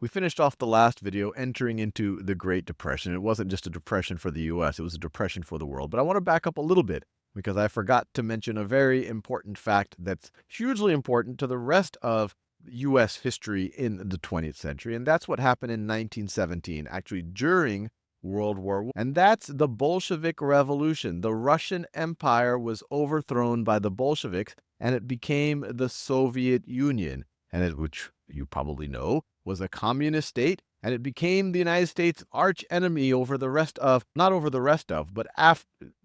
We finished off the last video entering into the Great Depression. It wasn't just a depression for the US, it was a depression for the world. But I want to back up a little bit because I forgot to mention a very important fact that's hugely important to the rest of US history in the 20th century. And that's what happened in 1917, actually during World War I. And that's the Bolshevik Revolution. The Russian Empire was overthrown by the Bolsheviks, and it became the Soviet Union, which you probably know was a communist state, and it became the United States' arch enemy over the rest of, not over the rest of, but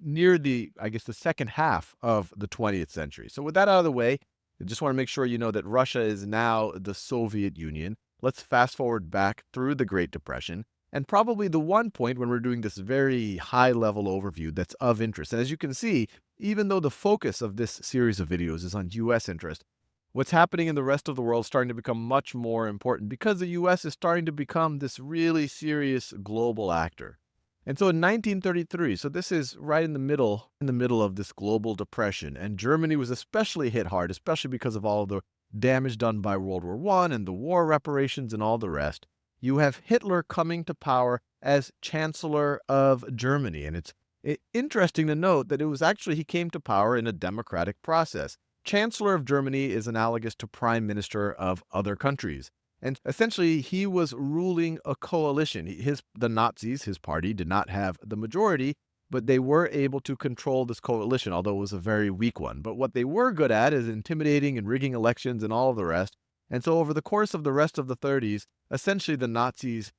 near the second half of the 20th century. So with that out of the way, I just want to make sure you know that Russia is now the Soviet Union. Let's fast forward back through the Great Depression, and probably the one point when we're doing this very high-level overview that's of interest. And as you can see, even though the focus of this series of videos is on U.S. interest, what's happening in the rest of the world is starting to become much more important because the U.S. is starting to become this really serious global actor. And so in 1933, so this is right in the middle of this global depression, and Germany was especially hit hard, especially because of all of the damage done by World War I and the war reparations and all the rest. You have Hitler coming to power as Chancellor of Germany, and it's interesting to note that it was actually he came to power in a democratic process. Chancellor of Germany is analogous to Prime Minister of other countries. And essentially, he was ruling a coalition. The Nazis, his party, did not have the majority, but they were able to control this coalition, although it was a very weak one. But what they were good at is intimidating and rigging elections and all of the rest. And so over the course of the rest of the 30s, essentially the Nazis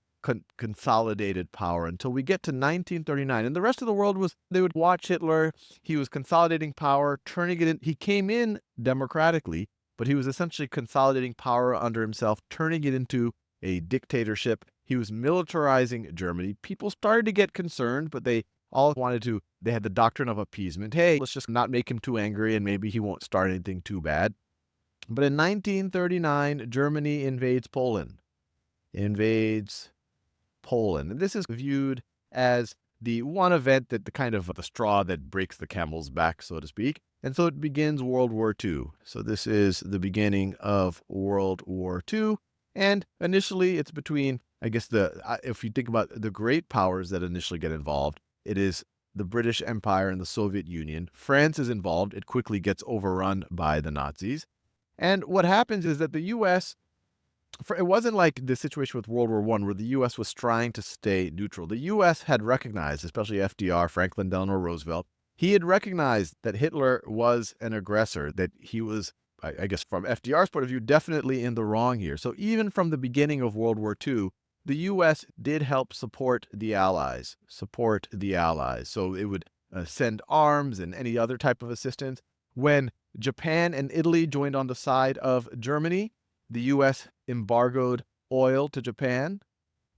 consolidated power until we get to 1939. And the rest of the world they would watch Hitler. He was consolidating power, turning it in. He came in democratically, but he was essentially consolidating power under himself, turning it into a dictatorship. He was militarizing Germany. People started to get concerned, but they had the doctrine of appeasement. Hey, let's just not make him too angry and maybe he won't start anything too bad. But in 1939, Germany invades Poland. And this is viewed as the one event that the straw that breaks the camel's back, so to speak. And so it begins World War II. So this is the beginning of World War II. And initially it's between, if you think about the great powers that initially get involved, it is the British Empire and the Soviet Union. France is involved. It quickly gets overrun by the Nazis. And what happens is that the U.S., it wasn't like the situation with World War I where the U.S. was trying to stay neutral. The U.S. had recognized, especially FDR, Franklin Delano Roosevelt, he had recognized that Hitler was an aggressor, that he was, from FDR's point of view, definitely in the wrong here. So even from the beginning of World War II, the U.S. did help support the Allies. So it would send arms and any other type of assistance. When Japan and Italy joined on the side of Germany, the U.S. embargoed oil to Japan.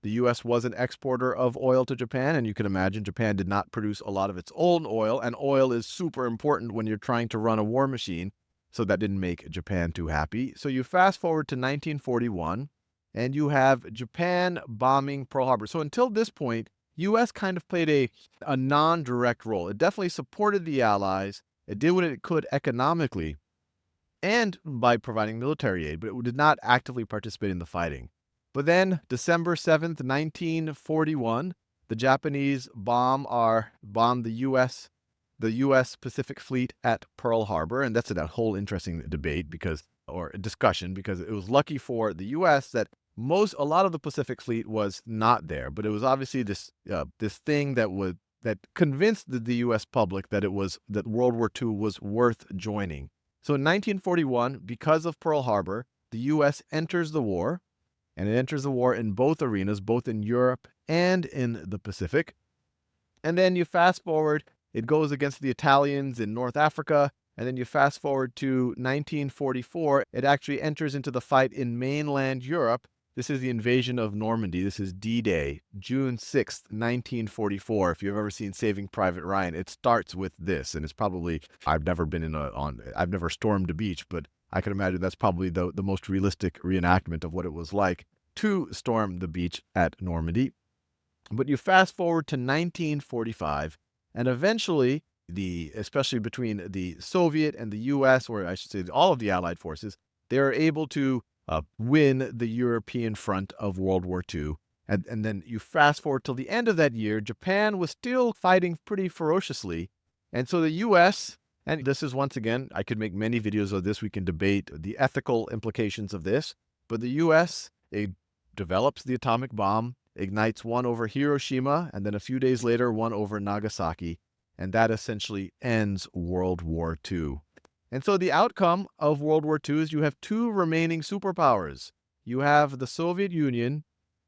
The U.S. was an exporter of oil to Japan, and you can imagine Japan did not produce a lot of its own oil, and oil is super important when you're trying to run a war machine, so that didn't make Japan too happy. So you fast forward to 1941, and you have Japan bombing Pearl Harbor. So until this point, U.S. kind of played a non-direct role. It definitely supported the Allies. It did what it could economically and by providing military aid, but it did not actively participate in the fighting. But then, December 7th, 1941, the Japanese bomb the U.S. Pacific Fleet at Pearl Harbor, and that's a whole interesting debate or discussion, because it was lucky for the U.S. that a lot of the Pacific Fleet was not there, but it was obviously this thing that convinced the U.S. public that World War II was worth joining. So in 1941, because of Pearl Harbor, the U.S. enters the war, and it enters the war in both arenas, both in Europe and in the Pacific. And then you fast forward, it goes against the Italians in North Africa, and then you fast forward to 1944, it actually enters into the fight in mainland Europe. This is the invasion of Normandy. This is D-Day, June 6th, 1944. If you've ever seen Saving Private Ryan, it starts with this, and it's probably, I've never stormed a beach, but I can imagine that's probably the most realistic reenactment of what it was like to storm the beach at Normandy. But you fast forward to 1945, and eventually, especially between the Soviet and the U.S., or I should say all of the Allied forces, they're able to win the European front of World War II. And then you fast forward till the end of that year, Japan was still fighting pretty ferociously. And so the U.S., and this is once again, I could make many videos of this. We can debate the ethical implications of this. But the U.S., it develops the atomic bomb, ignites one over Hiroshima, and then a few days later, one over Nagasaki. And that essentially ends World War II. And so the outcome of World War II is you have two remaining superpowers. You have the Soviet Union,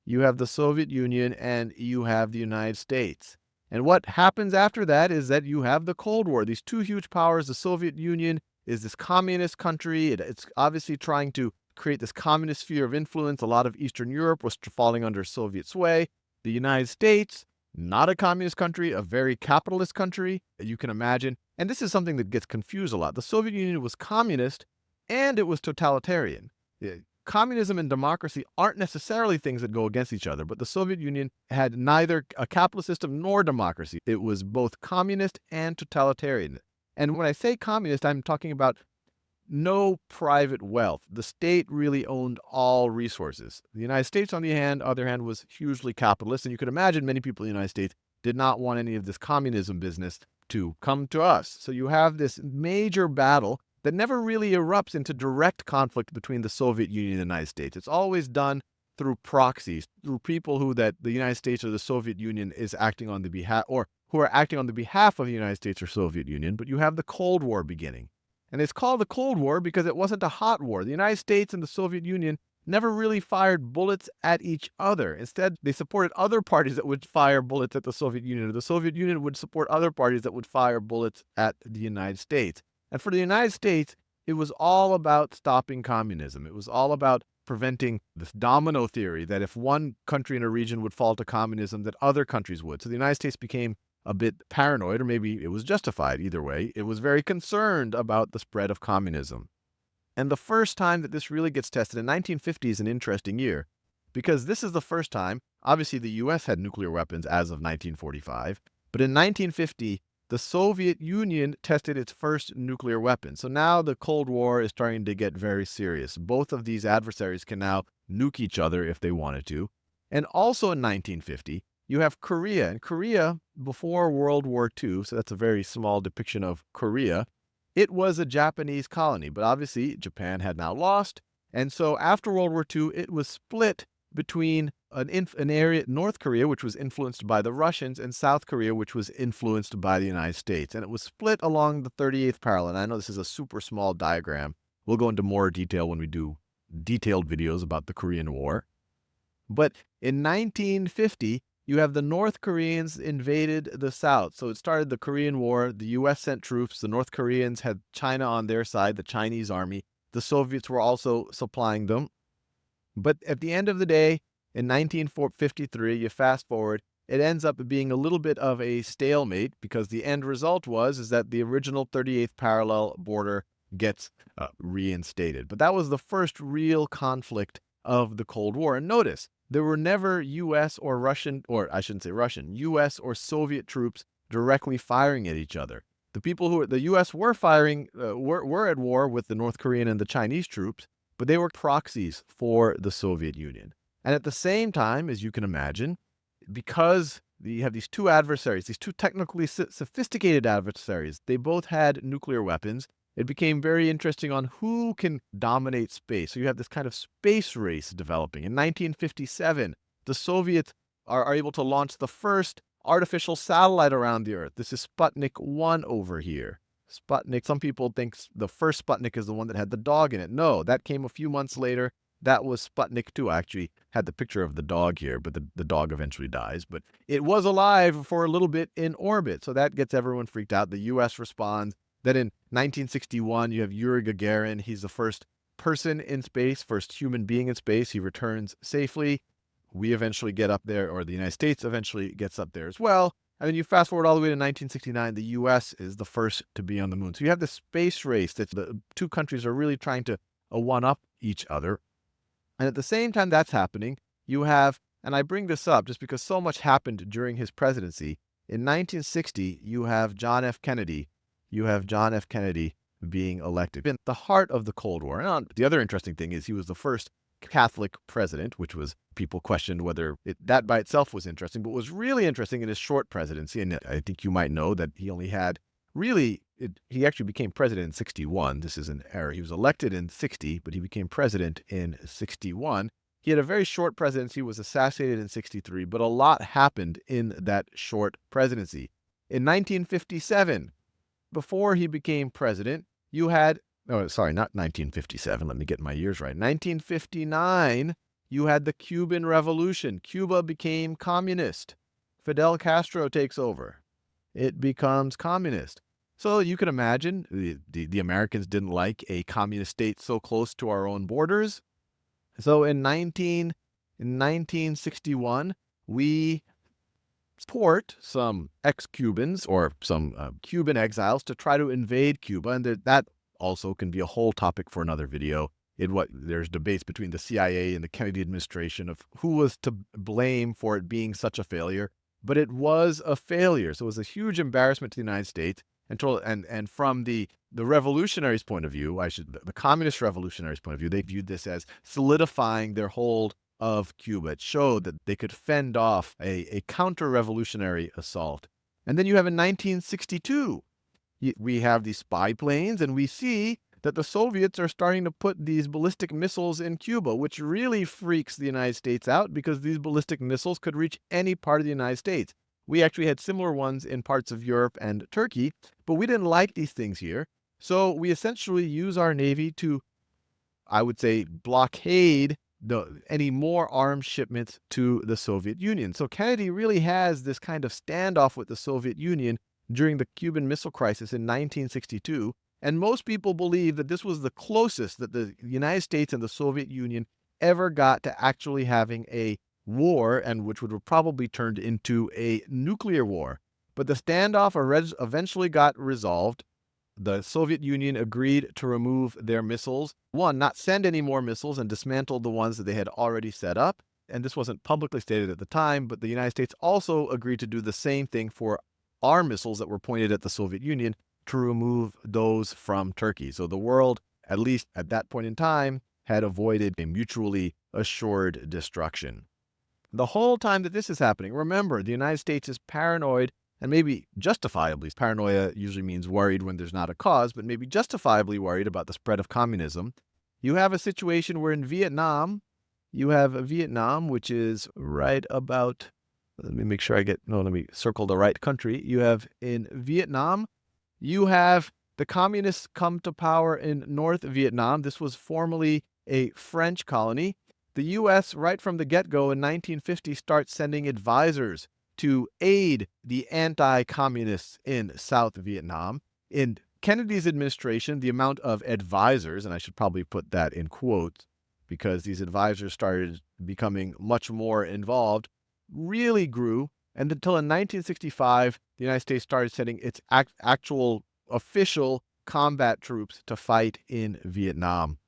and you have the United States. And what happens after that is that you have the Cold War. These two huge powers, the Soviet Union is this communist country. It's obviously trying to create this communist sphere of influence. A lot of Eastern Europe was falling under Soviet sway. The United States, not a communist country, a very capitalist country, you can imagine. And this is something that gets confused a lot. The Soviet Union was communist and it was totalitarian. Communism and democracy aren't necessarily things that go against each other, but the Soviet Union had neither a capitalist system nor democracy. It was both communist and totalitarian. And when I say communist, I'm talking about no private wealth. The state really owned all resources. The United States, on the other hand, was hugely capitalist. And you can imagine many people in the United States did not want any of this communism business to come to us. So you have this major battle that never really erupts into direct conflict between the Soviet Union and the United States. It's always done through proxies, through people who that the United States or the Soviet Union is acting on the behalf, or who are acting on the behalf of the United States or Soviet Union. But you have the Cold War beginning. And it's called the Cold War because it wasn't a hot war. The United States and the Soviet Union never really fired bullets at each other. Instead, they supported other parties that would fire bullets at the Soviet Union, or the Soviet Union would support other parties that would fire bullets at the United States. And for the United States, it was all about stopping communism. It was all about preventing this domino theory that if one country in a region would fall to communism, that other countries would. So the United States became a bit paranoid, or maybe it was justified. Either way, it was very concerned about the spread of communism. And the first time that this really gets tested in 1950 is an interesting year, because this is the first time, obviously the US had nuclear weapons as of 1945, but in 1950, the Soviet Union tested its first nuclear weapon. So now the Cold War is starting to get very serious. Both of these adversaries can now nuke each other if they wanted to. And also in 1950, you have Korea. And Korea, before World War II, so that's a very small depiction of Korea, it was a Japanese colony. But obviously, Japan had now lost. And so after World War II, it was split between an area, North Korea, which was influenced by the Russians, and South Korea, which was influenced by the United States. And it was split along the 38th parallel. And I know this is a super small diagram. We'll go into more detail when we do detailed videos about the Korean War. But in 1950, you have the North Koreans invaded the South. So it started the Korean War. The U.S. sent troops. The North Koreans had China on their side, the Chinese army. The Soviets were also supplying them. But at the end of the day, in 1953, you fast forward, it ends up being a little bit of a stalemate, because the end result is that the original 38th parallel border gets reinstated. But that was the first real conflict of the Cold War. And notice, there were never U.S. or Russian, or I shouldn't say Russian, U.S. or Soviet troops directly firing at each other. The people who the U.S. were firing were at war with the North Korean and the Chinese troops, but they were proxies for the Soviet Union. And at the same time, as you can imagine, because you have these two adversaries, these two technically sophisticated adversaries, they both had nuclear weapons. It became very interesting on who can dominate space. So you have this kind of space race developing. In 1957, the Soviets are able to launch the first artificial satellite around the Earth. This is Sputnik 1 over here. Sputnik, some people think the first Sputnik is the one that had the dog in it. No, that came a few months later. That was Sputnik 2. I actually had the picture of the dog here, but the dog eventually dies. But it was alive for a little bit in orbit, so that gets everyone freaked out. The U.S. responds. Then in 1961, you have Yuri Gagarin. He's the first person in space, first human being in space. He returns safely. We eventually get up there, or the United States eventually gets up there as well. And then you fast forward all the way to 1969, the U.S. is the first to be on the moon. So you have this space race that the two countries are really trying to one-up each other. And at the same time that's happening, you have, and I bring this up just because so much happened during his presidency. In 1960, you have John F. Kennedy. being elected in the heart of the Cold War. And the other interesting thing is he was the first Catholic president, which was, people questioned whether that by itself was interesting, but was really interesting in his short presidency. And I think you might know that he only had he actually became president in 61. This is an error. He was elected in 60, but he became president in 61. He had a very short presidency, was assassinated in 63, but a lot happened in that short presidency. In 1957, before he became president, you had, oh, sorry, not 1957. Let me get my years right. 1959, you had the Cuban Revolution. Cuba became communist. Fidel Castro takes over. It becomes communist. So you can imagine the Americans didn't like a communist state so close to our own borders. So in 1961, we support some ex-Cubans or some Cuban exiles to try to invade Cuba. And that also can be a whole topic for another video. There's debates between the CIA and the Kennedy administration of who was to blame for it being such a failure. But it was a failure. So it was a huge embarrassment to the United States. And from the revolutionaries' point of view, the communist revolutionaries' point of view, they viewed this as solidifying their hold of Cuba. It showed that they could fend off a counter-revolutionary assault. And then you have in 1962, we have these spy planes, and we see that the Soviets are starting to put these ballistic missiles in Cuba, which really freaks the United States out because these ballistic missiles could reach any part of the United States. We actually had similar ones in parts of Europe and Turkey, but we didn't like these things here. So we essentially use our Navy to, I would say, blockade any more arms shipments to the Soviet Union. So Kennedy really has this kind of standoff with the Soviet Union during the Cuban Missile Crisis in 1962. And most people believe that this was the closest that the United States and the Soviet Union ever got to actually having a war, and which would have probably turned into a nuclear war. But the standoff eventually got resolved. The Soviet Union agreed to remove their missiles. One, not send any more missiles, and dismantled the ones that they had already set up. And this wasn't publicly stated at the time, but the United States also agreed to do the same thing for our missiles that were pointed at the Soviet Union, to remove those from Turkey. So the world, at least at that point in time, had avoided a mutually assured destruction. The whole time that this is happening, remember, the United States is paranoid, and maybe justifiably. Paranoia usually means worried when there's not a cause, but maybe justifiably worried about the spread of communism. You have a situation where in Vietnam, which is right about, let me circle the right country. You have in Vietnam, you have the communists come to power in North Vietnam. This was formerly a French colony. The U.S., right from the get-go in 1950, starts sending advisors to aid the anti-communists in South Vietnam. In Kennedy's administration, the amount of advisors, and I should probably put that in quotes because these advisors started becoming much more involved, really grew. And until in 1965, the United States started sending its actual official combat troops to fight in Vietnam.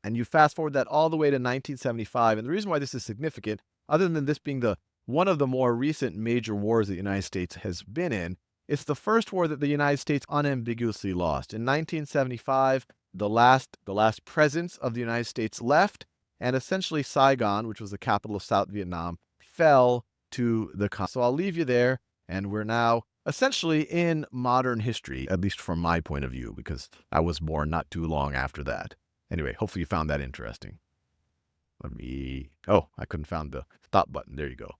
And you fast forward that all the way to 1975. And the reason why this is significant, other than this being one of the more recent major wars that the United States has been in, it's the first war that the United States unambiguously lost. In 1975, the last presence of the United States left, and essentially Saigon, which was the capital of South Vietnam, fell to the continent. So I'll leave you there, and we're now essentially in modern history, at least from my point of view, because I was born not too long after that. Anyway, hopefully you found that interesting. I couldn't find the stop button. There you go.